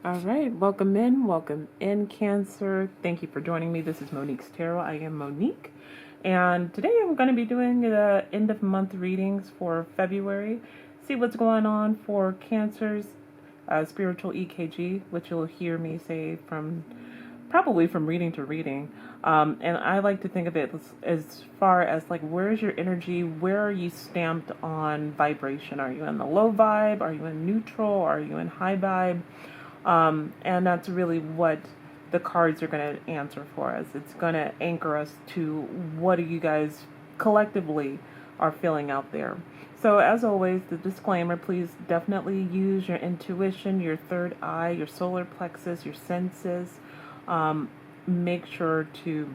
All right, welcome in, Cancer. Thank you for joining me. This is Monique's Tarot. I am Monique, and today I'm going to be doing the end of month readings for February. See what's going on for Cancer's spiritual EKG, which you'll hear me say probably from reading to reading. And I like to think of it as far as like, where's your energy? Where are you stamped on vibration? Are you in the low vibe? Are you in neutral? Are you in high vibe? And that's really what the cards are going to answer for us. It's going to anchor us to what you guys collectively are feeling out there. So as always, the disclaimer, please definitely use your intuition, your third eye, your solar plexus, your senses. Make sure to,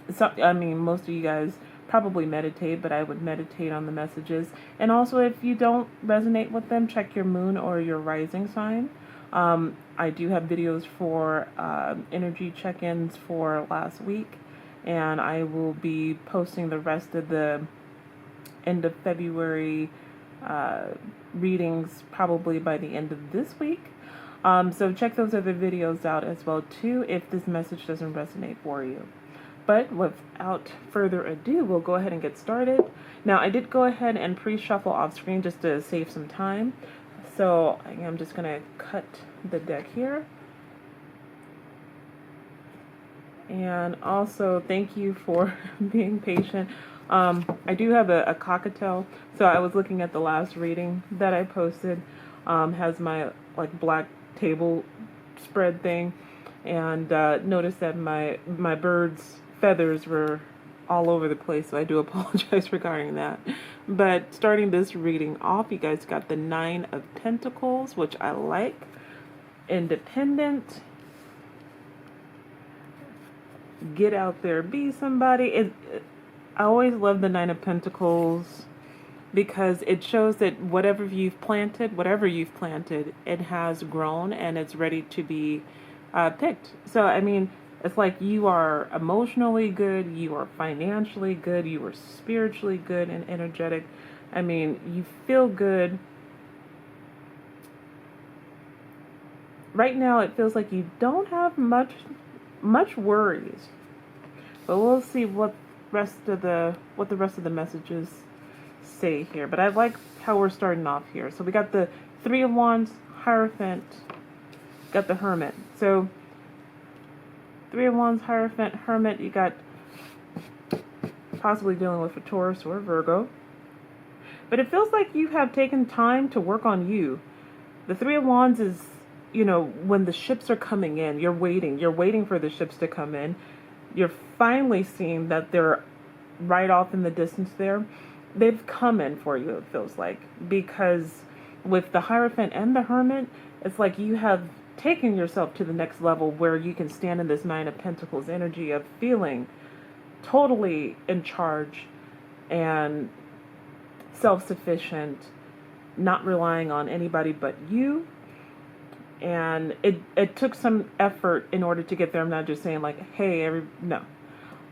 most of you guys probably meditate, but I would meditate on the messages. And also, if you don't resonate with them, check your moon or your rising sign. I do have videos for energy check-ins for last week, and I will be posting the rest of the end of February readings probably by the end of this week. So check those other videos out as well too if this message doesn't resonate for you. But without further ado, we'll go ahead and get started. Now, I did go ahead and pre-shuffle off screen just to save some time. So I'm just going to cut the deck here. And also, thank you for being patient. I do have a cockatiel. So I was looking at the last reading that I posted. Has my like black table spread thing. And noticed that my bird's feathers were all over the place, so I do apologize regarding that. But starting this reading off, you guys got the Nine of Pentacles, which I like. Independent. Get out there, be somebody. I always love the Nine of Pentacles because it shows that whatever you've planted, it has grown and it's ready to be picked. So, I mean, it's like you are emotionally good, you are financially good, you are spiritually good and energetic. I mean, you feel good. Right now, it feels like you don't have much worries. But we'll see what the rest of the messages say here. But I like how we're starting off here. So we got the Three of Wands, Hierophant, got the Hermit. So Three of Wands, Hierophant, Hermit, you got possibly dealing with a Taurus or a Virgo. But it feels like you have taken time to work on you. The Three of Wands is, when the ships are coming in, you're waiting for the ships to come in. You're finally seeing that they're right off in the distance there. They've come in for you, it feels like. Because with the Hierophant and the Hermit, it's like you have taking yourself to the next level where you can stand in this Nine of Pentacles energy of feeling totally in charge and self-sufficient, not relying on anybody but you. And it took some effort in order to get there. I'm not just saying like, hey, no.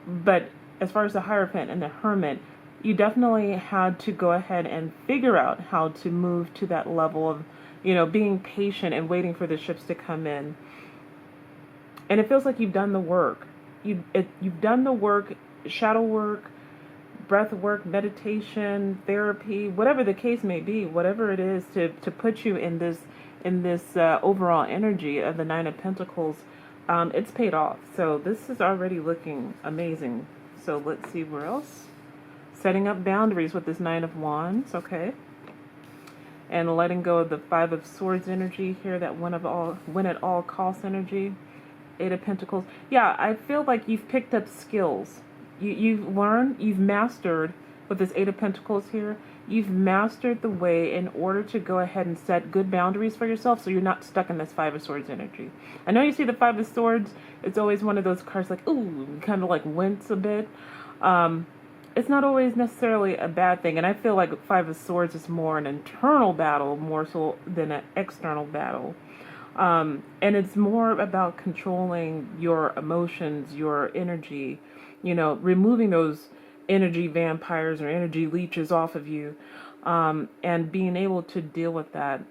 But as far as the Hierophant and the Hermit, you definitely had to go ahead and figure out how to move to that level of being patient and waiting for the ships to come in. And it feels like you've done the work. You've done the work, shadow work, breath work, meditation, therapy, whatever the case may be, whatever it is to put you in this overall energy of the Nine of Pentacles, it's paid off. So this is already looking amazing. So let's see where else. Setting up boundaries with this Nine of Wands, okay. And letting go of the Five of Swords energy here, that win at all costs energy. Eight of Pentacles. Yeah, I feel like you've picked up skills. You've learned, you've mastered, with this Eight of Pentacles here, you've mastered the way in order to go ahead and set good boundaries for yourself so you're not stuck in this Five of Swords energy. I know you see the Five of Swords, it's always one of those cards like, ooh, you kind of like wince a bit. It's not always necessarily a bad thing, and I feel like Five of Swords is more an internal battle more so than an external battle. And it's more about controlling your emotions, your energy, removing those energy vampires or energy leeches off of you, and being able to deal with that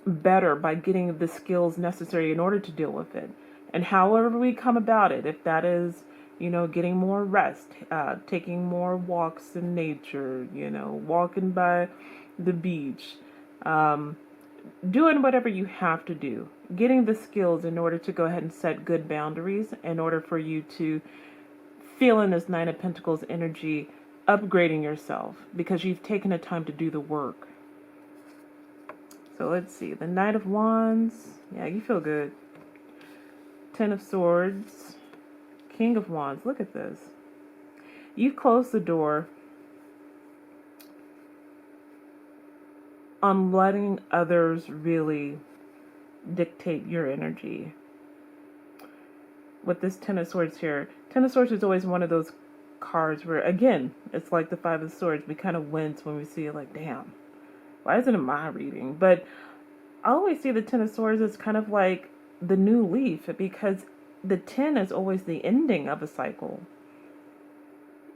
better by getting the skills necessary in order to deal with it. And however we come about it, if that is, getting more rest, taking more walks in nature, walking by the beach, doing whatever you have to do, getting the skills in order to go ahead and set good boundaries in order for you to feel in this Nine of Pentacles energy, upgrading yourself because you've taken the time to do the work. So let's see, the Knight of Wands, yeah, you feel good. Ten of Swords, King of Wands, look at this. You've closed the door on letting others really dictate your energy. With this Ten of Swords here, Ten of Swords is always one of those cards where, again, it's like the Five of Swords. We kind of wince when we see it, like, damn, why isn't it my reading? But I always see the Ten of Swords as kind of like the new leaf, because the 10 is always the ending of a cycle.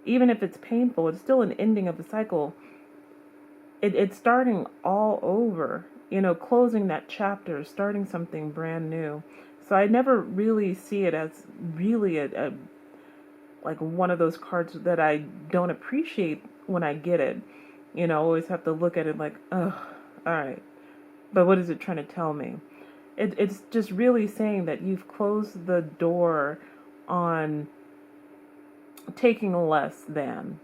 Even if it's painful, it's still an ending of a cycle. It's starting all over, closing that chapter, starting something brand new. So I never really see it as really a like one of those cards that I don't appreciate when I get it. Always have to look at it like, oh, all right. But what is it trying to tell me? It's just really saying that you've closed the door on taking less than.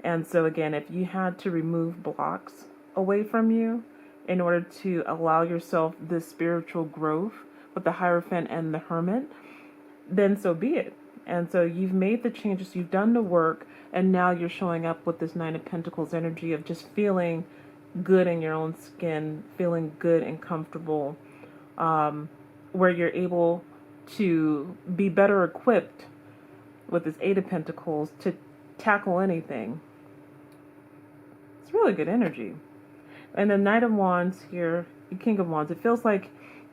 And so again, if you had to remove blocks away from you in order to allow yourself this spiritual growth with the Hierophant and the Hermit, then so be it. And so you've made the changes, you've done the work, and now you're showing up with this Nine of Pentacles energy of just feeling good in your own skin, feeling good and comfortable, where you're able to be better equipped with this Eight of Pentacles to tackle anything. It's really good energy. And the Knight of Wands here, the King of Wands, it feels like,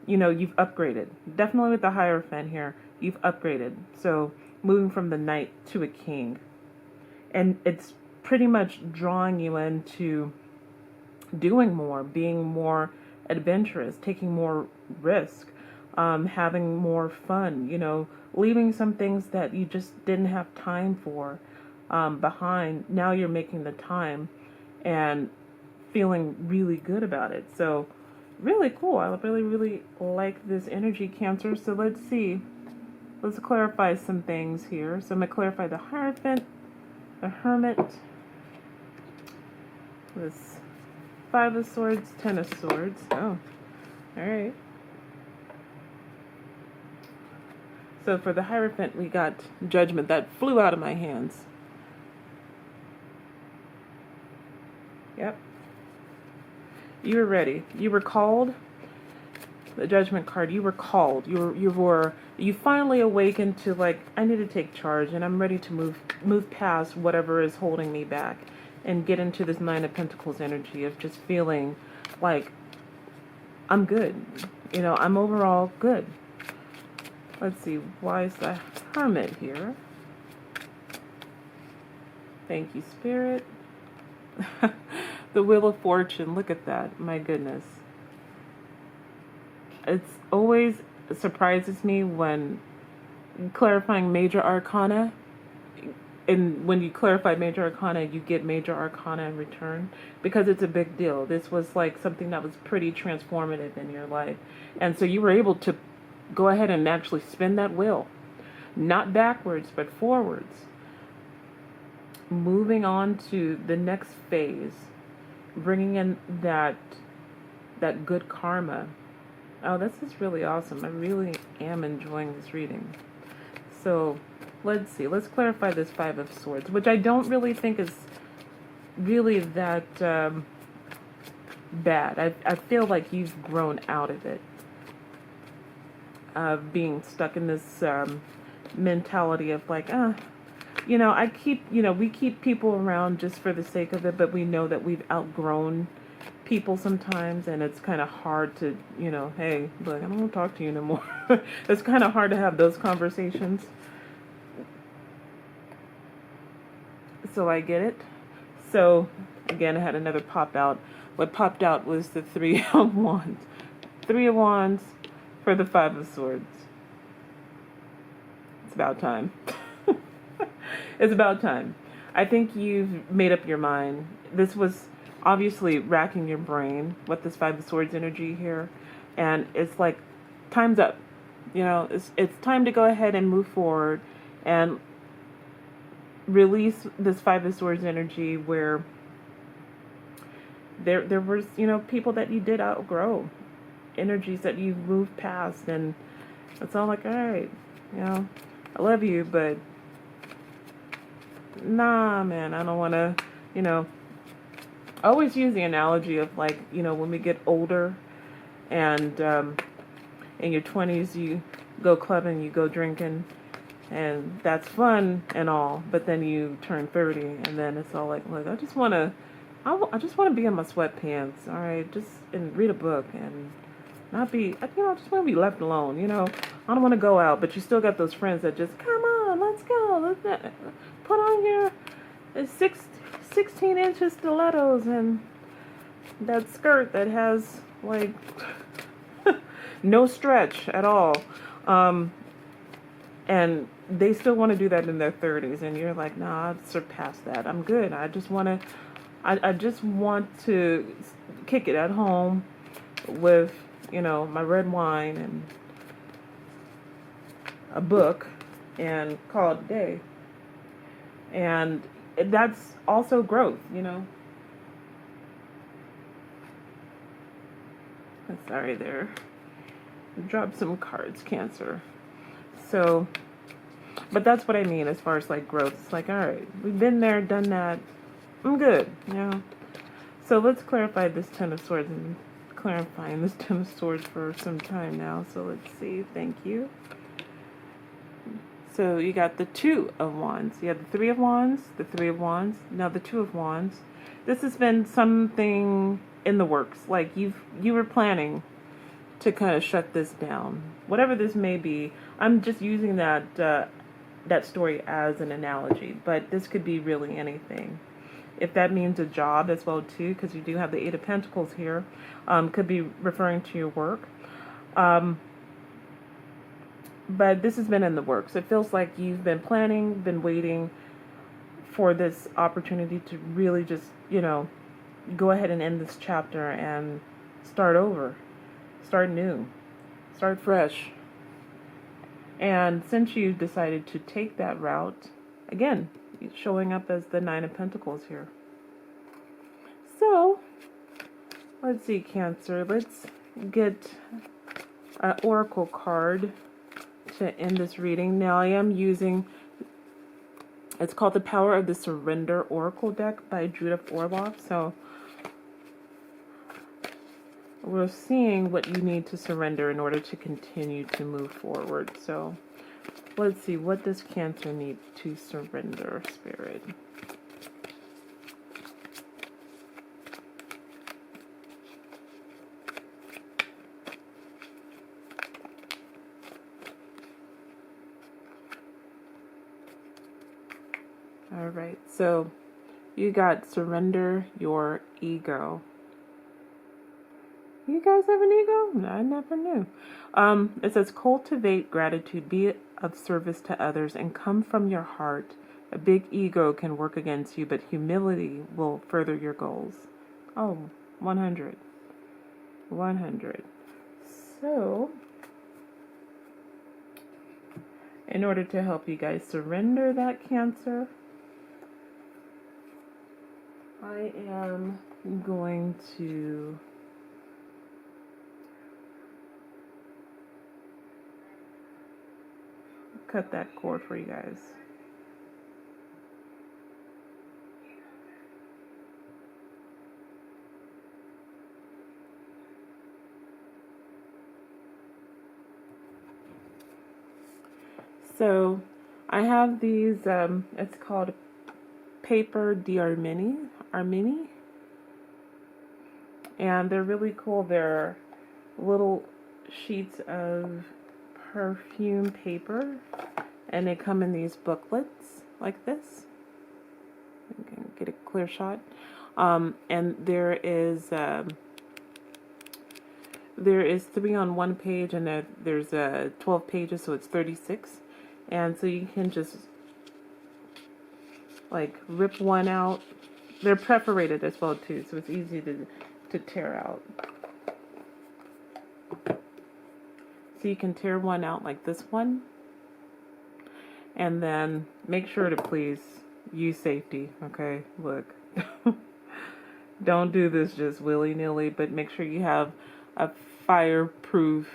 you've upgraded. Definitely with the Hierophant here, you've upgraded. So moving from the Knight to a King. And it's pretty much drawing you into doing more, being more adventurous, taking more risk, having more fun, leaving some things that you just didn't have time for behind. Now you're making the time and feeling really good about it. So really cool. I really, really like this energy, Cancer. So let's see. Let's clarify some things here. So I'm going to clarify the Hierophant, the Hermit, this Five of Swords, Ten of Swords. Oh, all right. So for the Hierophant, we got Judgment. That flew out of my hands. Yep. You were ready. You were called. The Judgment card. You were called. You finally awakened to, like, I need to take charge, and I'm ready to move past whatever is holding me back and get into this Nine of Pentacles energy of just feeling like I'm good. I'm overall good. Let's see, why is the Hermit here? Thank you, Spirit. The Wheel of Fortune, look at that. My goodness. It's always surprises me when clarifying major arcana, and when you clarify major arcana, you get major arcana in return, because it's a big deal. This was like something that was pretty transformative in your life. And so you were able to go ahead and actually spin that wheel, not backwards, but forwards. Moving on to the next phase, bringing in that good karma. Oh, this is really awesome. I really am enjoying this reading. So let's see. Let's clarify this Five of Swords, which I don't really think is really that bad. I feel like you've grown out of it, being stuck in this mentality of like, we keep people around just for the sake of it, but we know that we've outgrown people sometimes, and it's kind of hard to, hey, look, I don't want to talk to you anymore. It's kind of hard to have those conversations. So I get it. So again, I had another pop out. What popped out was the Three of Wands. Three of Wands for the Five of Swords. It's about time. It's about time. I think you've made up your mind. This was obviously racking your brain with this Five of Swords energy here. And it's like, time's up. You know, it's time to go ahead and move forward and release this Five of Swords energy where there was, you know, people that you did outgrow, energies that you moved past, and it's all like, all right, you know, I love you, but nah, man, I don't want to, you know. I always use the analogy of, like, you know, when we get older and in your 20s you go clubbing, you go drinking, and that's fun and all, but then you turn 30 and then it's all like, look, I just want to be in my sweatpants, all right, just and read a book and not be, you know, I just want to be left alone, you know. I don't want to go out, but you still got those friends that just, come on, let's go, let's put on your 16 inches stilettos and that skirt that has, like, no stretch at all. And they still want to do that in their 30s, and you're like, nah, I've surpassed that. I'm good. I just want to kick it at home with, you know, my red wine and a book and call it a day. And that's also growth, you know. Sorry there. Dropped some cards, Cancer. So, but that's what I mean as far as, like, growth. It's like, all right, we've been there, done that. I'm good, you know. So let's clarify this Ten of Swords. And clarifying this Ten of Swords for some time now. So let's see. Thank you. So you got the Two of Wands. You have the Three of Wands, the Three of Wands, now the Two of Wands. This has been something in the works. Like, you were planning to kind of shut this down. Whatever this may be, I'm just using that that story as an analogy, but this could be really anything. If that means a job as well too, because you do have the Eight of Pentacles here, could be referring to your work. But this has been in the works. It feels like you've been planning, been waiting for this opportunity to really just, you know, go ahead and end this chapter and start over. Start new. Start fresh. And since you decided to take that route, again, showing up as the Nine of Pentacles here. So, let's see, Cancer. Let's get an Oracle card to end this reading. Now, I am using, it's called The Power of the Surrender Oracle deck by Judith Orloff. So, we're seeing what you need to surrender in order to continue to move forward. So, let's see, what does Cancer need to surrender, Spirit? All right, so you got surrender your ego. You guys have an ego? I never knew. It says cultivate gratitude, be of service to others, and come from your heart. A big ego can work against you, but humility will further your goals. Oh, 100. 100. So, in order to help you guys surrender that, Cancer, I am going to cut that cord for you guys. So I have these, it's called Paper d'Armini, and they're really cool. They're little sheets of perfume paper, and they come in these booklets like this. You can get a clear shot. And there is There is 3 on one page, and there's 12 pages, so it's 36. And so you can just like rip one out. They're perforated as well too, so it's easy to tear out. So you can tear one out like this one, and then make sure to please use safety. Okay, look. Don't do this just willy-nilly, but make sure you have a fireproof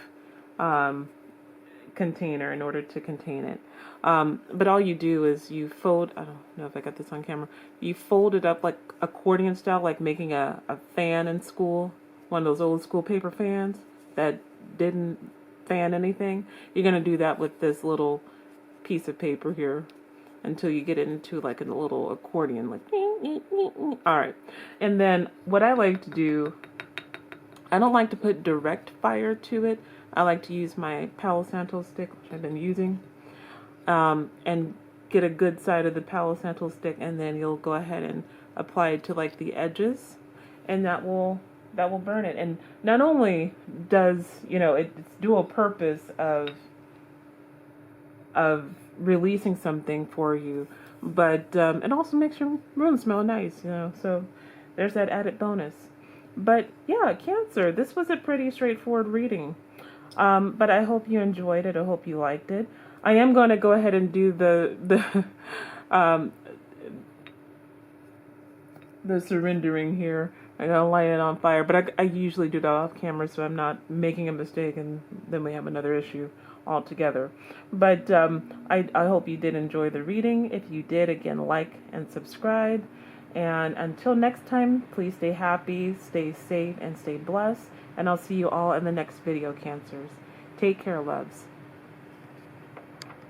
container in order to contain it. But all you do is you fold, I don't know if I got this on camera, you fold it up like accordion style, like making a fan in school, one of those old school paper fans that didn't fan anything. You're going to do that with this little piece of paper here until you get it into like a little accordion, like alright. And then what I like to do, I don't like to put direct fire to it. I like to use my Palo Santo stick, which I've been using, and get a good side of the Palo Santo stick, and then you'll go ahead and apply it to like the edges, and that will burn it. And not only does, it's dual purpose of releasing something for you, but it also makes your room smell nice, so there's that added bonus. But yeah, Cancer, this was a pretty straightforward reading, but I hope you enjoyed it. I hope you liked it. I am going to go ahead and do the surrendering here. I'm going to light it on fire, but I usually do that off camera, so I'm not making a mistake and then we have another issue altogether. But I hope you did enjoy the reading. If you did, again, like and subscribe. And until next time, please stay happy, stay safe, and stay blessed. And I'll see you all in the next video, Cancers. Take care, loves.